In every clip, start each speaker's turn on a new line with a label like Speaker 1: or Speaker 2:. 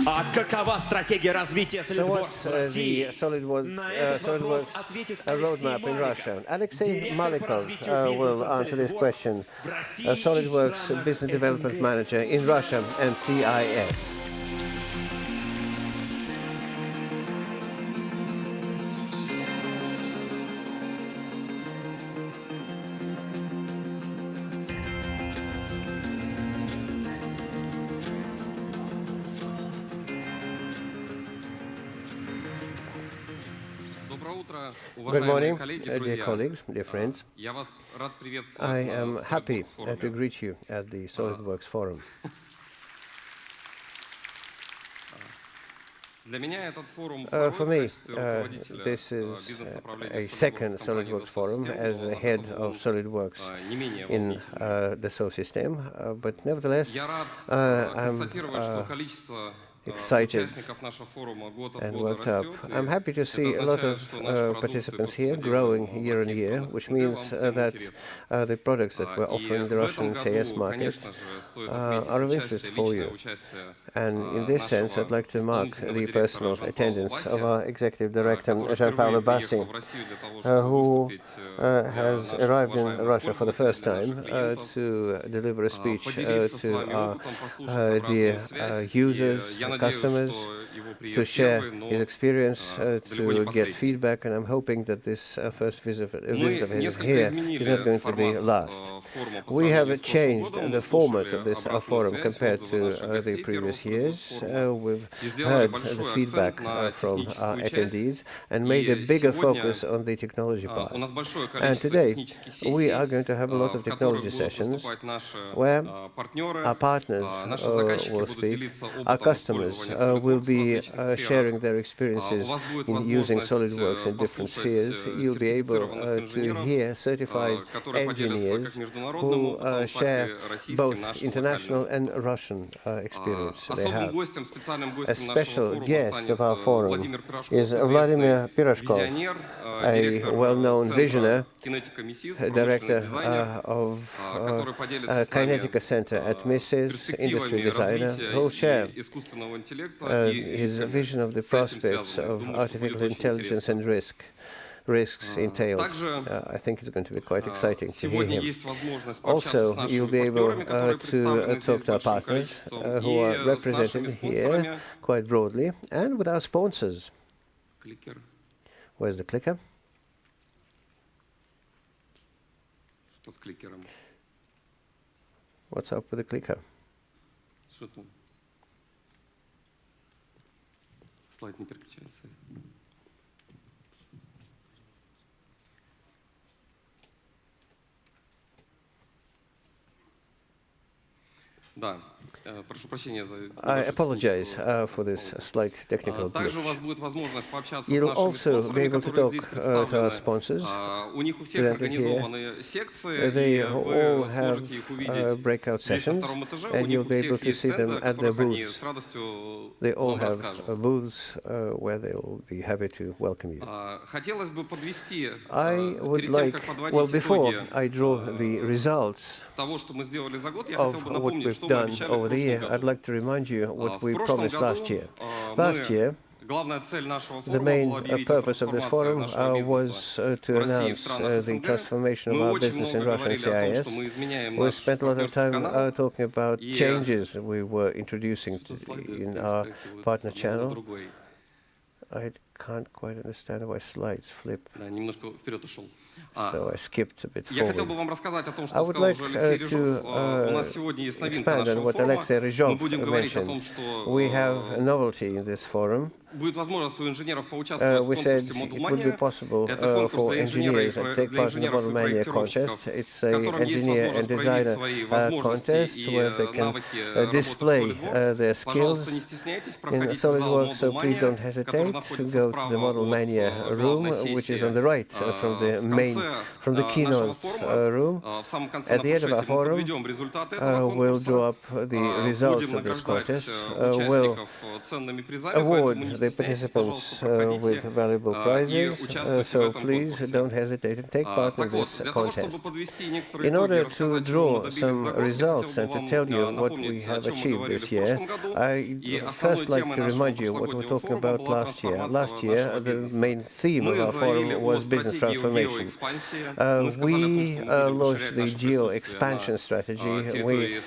Speaker 1: Какова стратегия развития SOLIDWORKS в России?
Speaker 2: На этот вопрос ответит Алексей Malikov,
Speaker 3: Alexei
Speaker 2: директор по
Speaker 3: Malikov
Speaker 2: развитию
Speaker 3: will
Speaker 2: бизнеса
Speaker 3: answer this question.
Speaker 2: в России и
Speaker 3: SOLIDWORKS
Speaker 2: странах
Speaker 3: Business Development
Speaker 2: СНГ.
Speaker 3: Manager in Russia and CIS. Good morning, dear colleagues, dear friends. I am happy to greet you at the SOLIDWORKS Forum. For me, this is a second SOLIDWORKS Forum as a head of SOLIDWORKS in the SO system, but nevertheless, I'm excited and worked up. I'm happy to see a lot of participants here, growing year on year, which means that the products that we're offering the Russian CIS market are of interest for you. And in this sense, I'd like to mark the personal attendance of our Executive Director, Jean-Paolo Bassi, who has arrived in Russia for the first time to deliver a speech to our dear users, customers, to share his experience, to get feedback, and I'm hoping that this first visit of his here is not going to be last. We have changed the format of this forum compared to the previous years. We've heard the feedback from our attendees and made a bigger focus on the technology part. And today, we are going to have a lot of technology sessions where our partners will speak, our customers will be sharing their experiences in using SOLIDWORKS in different spheres. You'll be able to hear certified engineers who share both international and Russian experience they have. A special guest of our forum is Vladimir Piroshkov, a well-known visionary, director of Kinetica Center at Mrs. Industry Designer, who will share his vision of the prospects of artificial intelligence and risks entailed. I think it's going to be quite exciting to hear him. Also, you'll be able to talk to our partners who are represented here quite broadly, and with our sponsors. Where's the clicker? What's up with the clicker?
Speaker 4: Слайд не переключается. Да, прошу прощения за...
Speaker 3: I apologize for this slight technical
Speaker 4: Также у
Speaker 3: glitch.
Speaker 4: вас будет возможность пообщаться с
Speaker 3: You'll
Speaker 4: нашими
Speaker 3: also be
Speaker 4: спонсорами,
Speaker 3: able to
Speaker 4: которые
Speaker 3: talk
Speaker 4: здесь
Speaker 3: to our
Speaker 4: представлены.
Speaker 3: sponsors.
Speaker 4: У них у всех организованы секции,
Speaker 3: They
Speaker 4: и
Speaker 3: all
Speaker 4: вы
Speaker 3: have
Speaker 4: сможете их увидеть
Speaker 3: breakout
Speaker 4: здесь на
Speaker 3: sessions,
Speaker 4: втором этаже. У
Speaker 3: and
Speaker 4: них
Speaker 3: you'll
Speaker 4: у
Speaker 3: be able
Speaker 4: всех
Speaker 3: to
Speaker 4: есть
Speaker 3: see them
Speaker 4: стенды, о
Speaker 3: at their
Speaker 4: которых они
Speaker 3: booths.
Speaker 4: с радостью
Speaker 3: They all
Speaker 4: вам
Speaker 3: have
Speaker 4: расскажут.
Speaker 3: booths where they'll be happy to welcome you.
Speaker 4: Хотелось бы подвести,
Speaker 3: I would
Speaker 4: перед тем,
Speaker 3: like,
Speaker 4: как
Speaker 3: well,
Speaker 4: подводить
Speaker 3: before
Speaker 4: итоги
Speaker 3: I draw the results
Speaker 4: того, что мы сделали за год, я
Speaker 3: of
Speaker 4: хотел бы
Speaker 3: what
Speaker 4: напомнить,
Speaker 3: we've
Speaker 4: что мы
Speaker 3: done
Speaker 4: обещали в
Speaker 3: over the
Speaker 4: прошлом
Speaker 3: year, I'd
Speaker 4: году.
Speaker 3: like to remind you what
Speaker 4: В
Speaker 3: we
Speaker 4: прошлом
Speaker 3: promised last
Speaker 4: году
Speaker 3: year. Last year,
Speaker 4: главная цель нашего
Speaker 3: the
Speaker 4: форума
Speaker 3: main
Speaker 4: была объявить о
Speaker 3: purpose of this
Speaker 4: трансформации
Speaker 3: forum
Speaker 4: нашего
Speaker 3: was
Speaker 4: бизнеса
Speaker 3: to
Speaker 4: в России и в
Speaker 3: announce
Speaker 4: странах
Speaker 3: the
Speaker 4: СНГ.
Speaker 3: transformation of
Speaker 4: Мы
Speaker 3: our
Speaker 4: очень
Speaker 3: business in
Speaker 4: много
Speaker 3: Russia and
Speaker 4: говорили о том,
Speaker 3: CIS.
Speaker 4: что мы изменяем
Speaker 3: We
Speaker 4: наш
Speaker 3: spent a lot of
Speaker 4: партнерский
Speaker 3: time
Speaker 4: канал.
Speaker 3: talking about
Speaker 4: И
Speaker 3: changes we were introducing in our partner
Speaker 4: с одного на
Speaker 3: channel.
Speaker 4: другой.
Speaker 3: I can't quite understand why slides flip,
Speaker 4: Да, немножко вперед ушел.
Speaker 3: so I skipped a bit
Speaker 4: Я хотел
Speaker 3: forward.
Speaker 4: бы вам рассказать о том,
Speaker 3: I
Speaker 4: что
Speaker 3: would
Speaker 4: сказал
Speaker 3: like
Speaker 4: уже Алексей Рыжов.
Speaker 3: to
Speaker 4: У нас сегодня есть новинка
Speaker 3: expand on
Speaker 4: нашего
Speaker 3: what
Speaker 4: форума.
Speaker 3: Alexei
Speaker 4: Мы
Speaker 3: Ryzhov
Speaker 4: будем говорить о
Speaker 3: mentioned.
Speaker 4: том, что
Speaker 3: We have a novelty in this forum.
Speaker 4: будет возможность у инженеров поучаствовать в
Speaker 3: We said
Speaker 4: конкурсе
Speaker 3: it would be
Speaker 4: Model
Speaker 3: possible
Speaker 4: Это конкурс
Speaker 3: for
Speaker 4: для
Speaker 3: engineers to take part in the Model Mania contest. It's an engineer and designer contest where they can display their skills in SOLIDWORKS, so please don't hesitate to go go to the Model Mania room, which is on the right from the keynote room. At the end of our forum, we'll draw up the results of this contest. We'll award the participants with valuable prizes. So please don't hesitate and take part in this contest. In order to draw some results and to tell you what we have achieved this year, I first like to remind you what we were talking about last year. Last year, the main theme of our forum was business transformation. We launched the geo-expansion strategy. We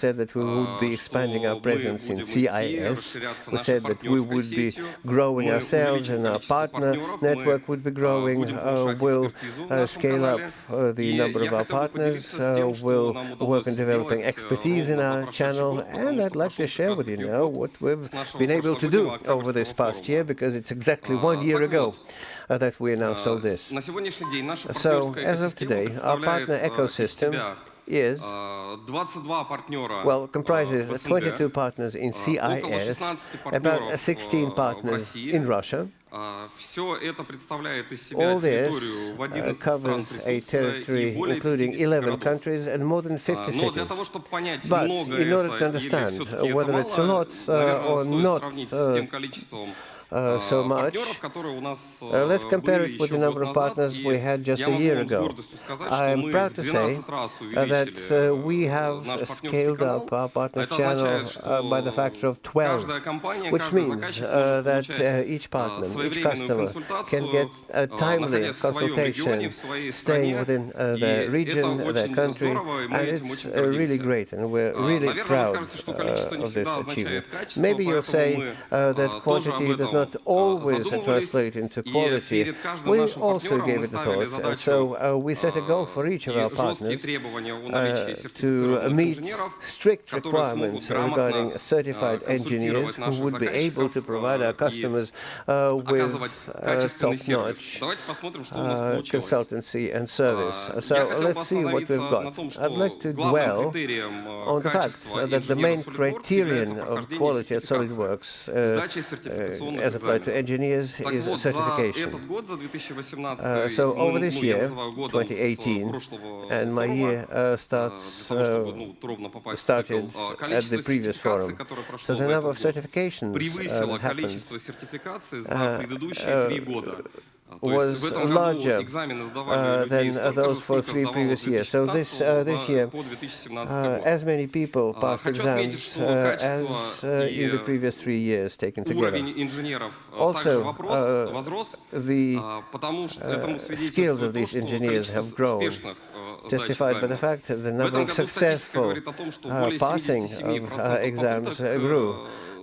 Speaker 3: said that we would be expanding our presence in CIS. We said that we would be growing ourselves and our partner network would be growing. We'll scale up the number of our partners. We'll work on developing expertise in our channel. And I'd like to share with you now what we've been able to do over this past year, because it's exactly 1 year ago that we announced all this. So, as of today, our partner ecosystem comprises 22 partners in CIS, about 16 partners in Russia. All this covers a territory including 11 countries and more than 50 cities. But in order to understand whether it's a lot or not so much, let's compare it with the number of partners we had just a year ago. I am proud to say that we have scaled up our partner channel by the factor of 12, which means that each partner, each customer can get a timely consultation staying within their region, their country, and it's really great, and we're really proud of this achievement. Maybe you'll say that quantity does not always translate into quality. We also gave it a thought, and so we set a goal for each of our partners to meet strict requirements regarding certified engineers who would be able to provide our customers with top-notch consultancy and service. So let's see what we've got. I'd like to dwell on the fact that the main criterion of quality at SOLIDWORKS as applied to engineers is certification. So over this year, 2018, and my year started at the previous forum, so the number of certifications that happened was larger than those for 3 previous years. So this year, as many people passed exams as in the previous 3 years taken together. Also, the skills of these engineers have grown, justified by the fact that the number of successful passing of exams grew.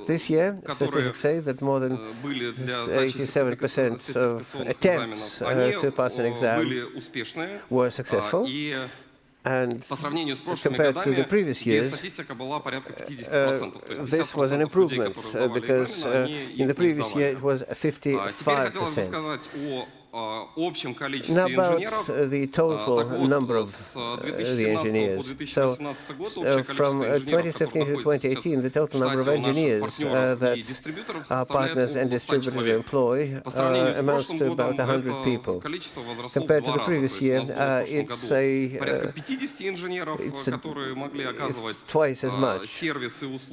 Speaker 3: This year, statistics say that more than 87% of attempts to pass an exam were successful. And compared to the previous years, this was an improvement, because in the previous year it was 55%. Now about the total number of the engineers. So from 2017 to 2018, the total number of engineers that our partners and distributors employ amounts to about 100 people. Compared to the previous year, it's twice as much.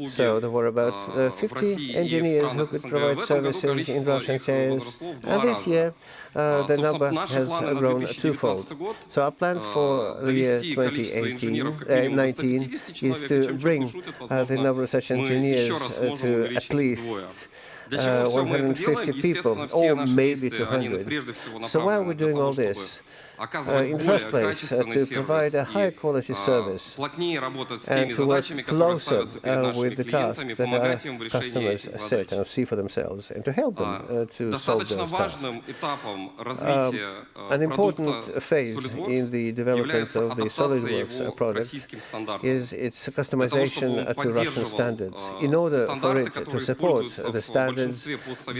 Speaker 3: So there were about 50 engineers who could provide services in Russian sales, and this year the number has grown twofold. So our plans for the year 2019 is to bring the number of such engineers to at least 150 people, or maybe 200. So why are we doing all this? In the first place, to provide a high-quality service and to work closer with the tasks that our customers set and see for themselves, and to help them to solve those tasks. An important phase in the development of the SOLIDWORKS product is its customization to Russian standards, in order for it to support the standards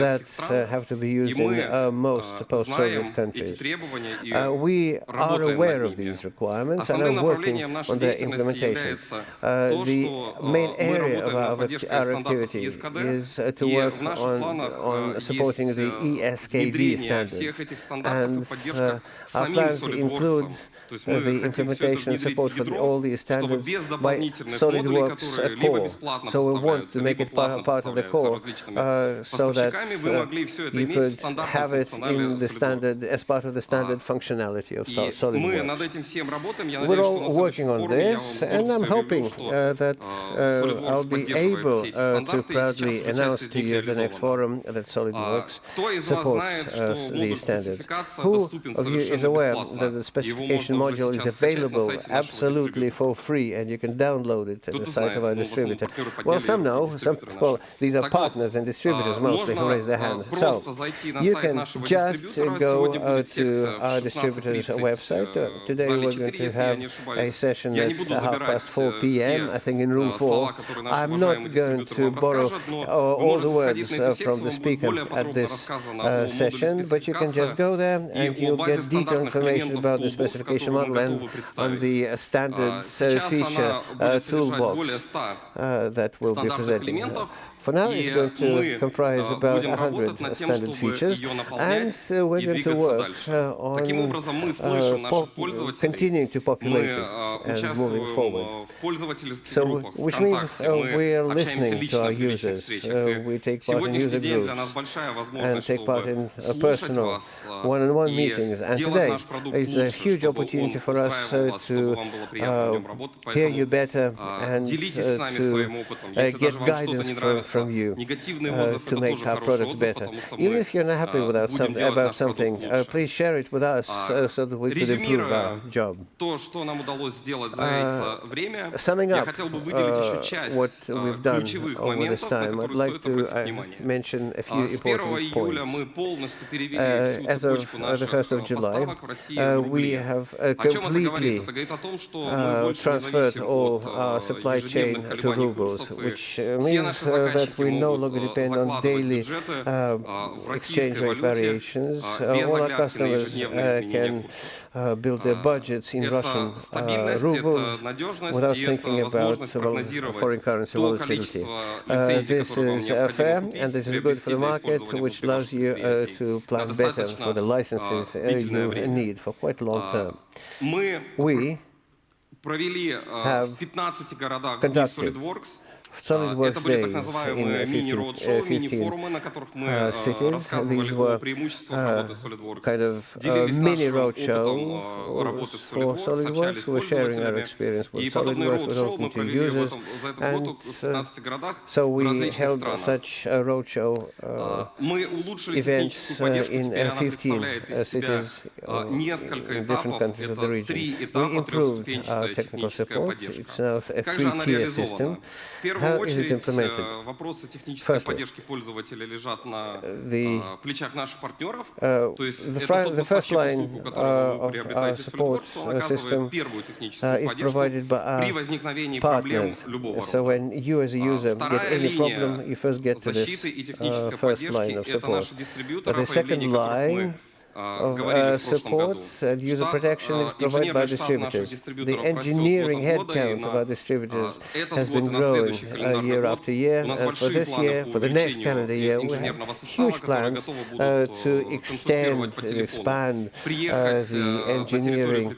Speaker 3: that have to be used in most post-Soviet countries. we are aware of these requirements and are working on their implementation. The main area of our activity is to work on supporting the ESKD standards. And our plans include the implementation and support for all these standards by SOLIDWORKS core. So we want to make it part of the core so that you could have it in the standard as part of the standard functionality of SOLIDWORKS. We're all working on this, and I'm hoping that I'll be able to proudly announce to you at the next forum that SOLIDWORKS supports these standards. Who of you is aware that the specification module is available absolutely for free, and you can download it at the site of our distributor? Well, some know. Well, these are partners and distributors mostly who raise their hand. So you can just go to our distributor's website. Today we're going to have a session at 4:30 p.m. I think in room 4. I'm not going to borrow all the words from the speaker at this session, but you can just go there and you'll get detailed information about the specification model and on the standard feature toolbox that we'll be presenting. For now, it's going to comprise about 100 standard features, and we're going to work on continuing to populate it and moving forward. So, which means we're listening to our users. We take part in user groups and take part in personal one-on-one meetings. And today is a huge opportunity for us to hear you better and to get guidance from you to make our products better. Even if you're not happy about something, please share it with us so that we could improve our job. Summing up what we've done over this time, I'd like to mention a few important points. As of the 1st of July, we have completely transferred all our supply chain to rubles, which means that we no longer depend on daily exchange rate variations. All our customers can build their budgets in Russian rubles without thinking about foreign currency volatility. This is fair, and this is good for the market, which allows you to plan better for the licenses you need for quite a long term. We have conducted SOLIDWORKS days in 15 cities. These were kind of mini roadshow for SOLIDWORKS. We're sharing our experience with SOLIDWORKS, we're open to users, and so we held such roadshow events in 15 cities in different countries of the region. We improved our technical support. It's now a 3-tier system. How is it implemented? Firstly, the first line of our support system is provided by our partners. So when you as a user get any problem, you first get to this first line of support. The second line of support and user protection is provided by distributors. The engineering headcount of our distributors has been growing year after year, and for this year, for the next calendar year, we have huge plans to expand, to expand the engineering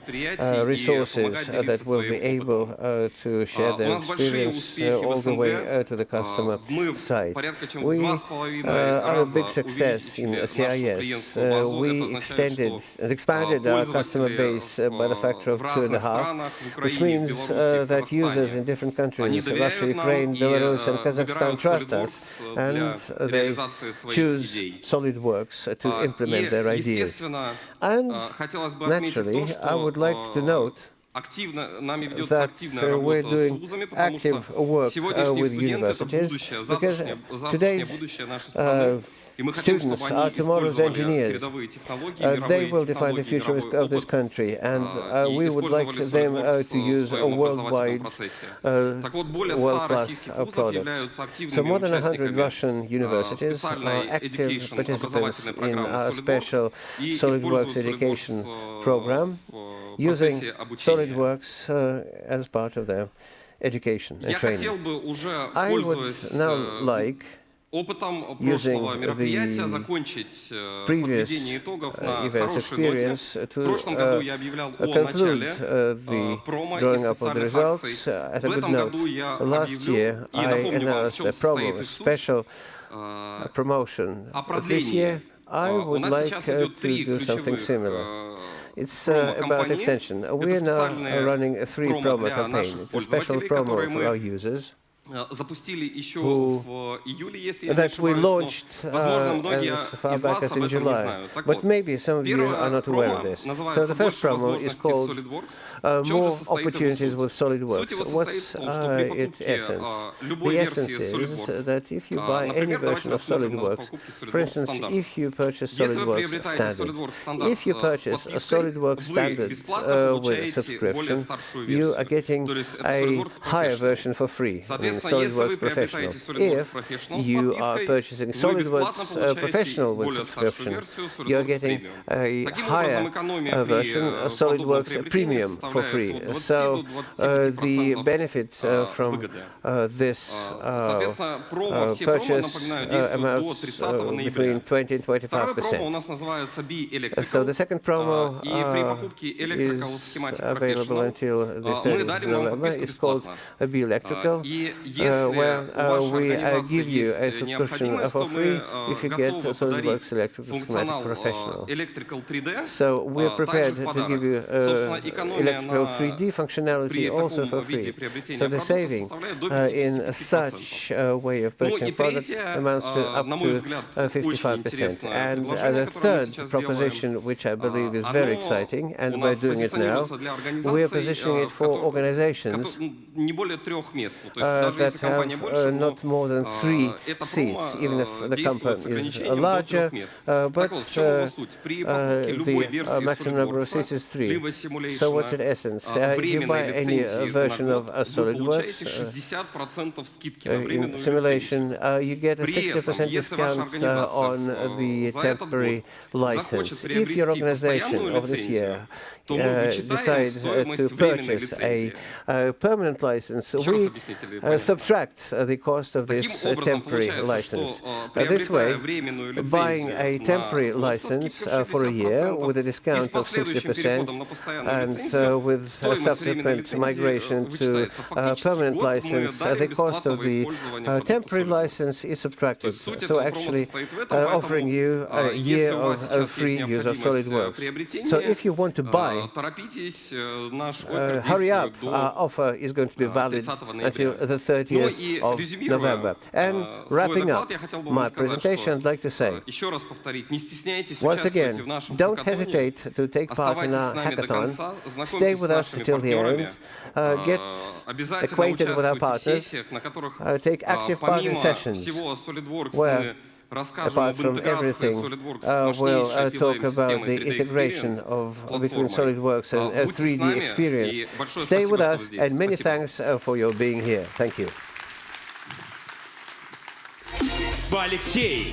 Speaker 3: resources that will be able to share their experience all the way to the customer sites. We are a big success in CIS. We expanded our customer base by the factor of 2.5, which means that users in different countries, Russia, Ukraine, Belarus, and Kazakhstan, trust us, and they choose SOLIDWORKS to implement their ideas. And naturally, I would like to note that we're doing active work with universities, because today's students are tomorrow's engineers. They will define the future of this country, and we would like them to use a worldwide, world-class products. So more than 100 Russian universities are active participants in our special SOLIDWORKS education program, using SOLIDWORKS as part of their education and training. I would now like, using the previous events experience, to conclude the drawing up of the results at a good note. Last year, I announced a promo, a special promotion. This year, I would like to do something similar. It's about extension. We are now running a 3 promo campaign. It's a special promo for our users that we launched as far back as in July. But maybe some of you are not aware of this. So the first promo is called More Opportunities with SOLIDWORKS. What's its essence? The essence is that if you buy any version of SOLIDWORKS, for instance, if you purchase SOLIDWORKS Standard, if you purchase a SOLIDWORKS Standard with a subscription, you are getting a higher version for free. SOLIDWORKS Professional. If you are purchasing SOLIDWORKS Professional with subscription, you are getting a higher version, SOLIDWORKS Premium, for free. So the benefit from this purchase amounts between 20 and 25%. So the second promo is available until the 30th of November. It's called Be Electrical, where we give you a subscription for free if you get SOLIDWORKS Electrical Schematic Professional. So we're prepared to give you electrical 3D functionality also for free. So the saving in such a way of purchasing products amounts to up to 55%. And the third proposition, which I believe is very exciting, and we're doing it now, we are positioning it for organizations that have not more than 3 seats, even if the company is larger, but the maximum number of seats is 3. So what's in essence? If you buy any version of SOLIDWORKS in simulation, you get a 60% discount on the temporary license. If your organization of this year decides to purchase a permanent license, we subtract the cost of this temporary license. This way, buying a temporary license for a year with a discount of 60% and with subsequent migration to a permanent license, the cost of the temporary license is subtracted. So actually offering you a year of free use of SOLIDWORKS. So if you want to buy, hurry up. Our offer is going to be valid until the 30th of November. And wrapping up my presentation, I'd like to say, once again, don't hesitate to take part in our hackathon. Stay with us until the end. Get acquainted with our partners. Take active part in sessions where, apart from everything, we'll talk about the integration between SOLIDWORKS and a 3D experience. Stay with us, and many thanks for your being here. Thank you.
Speaker 1: Алексей.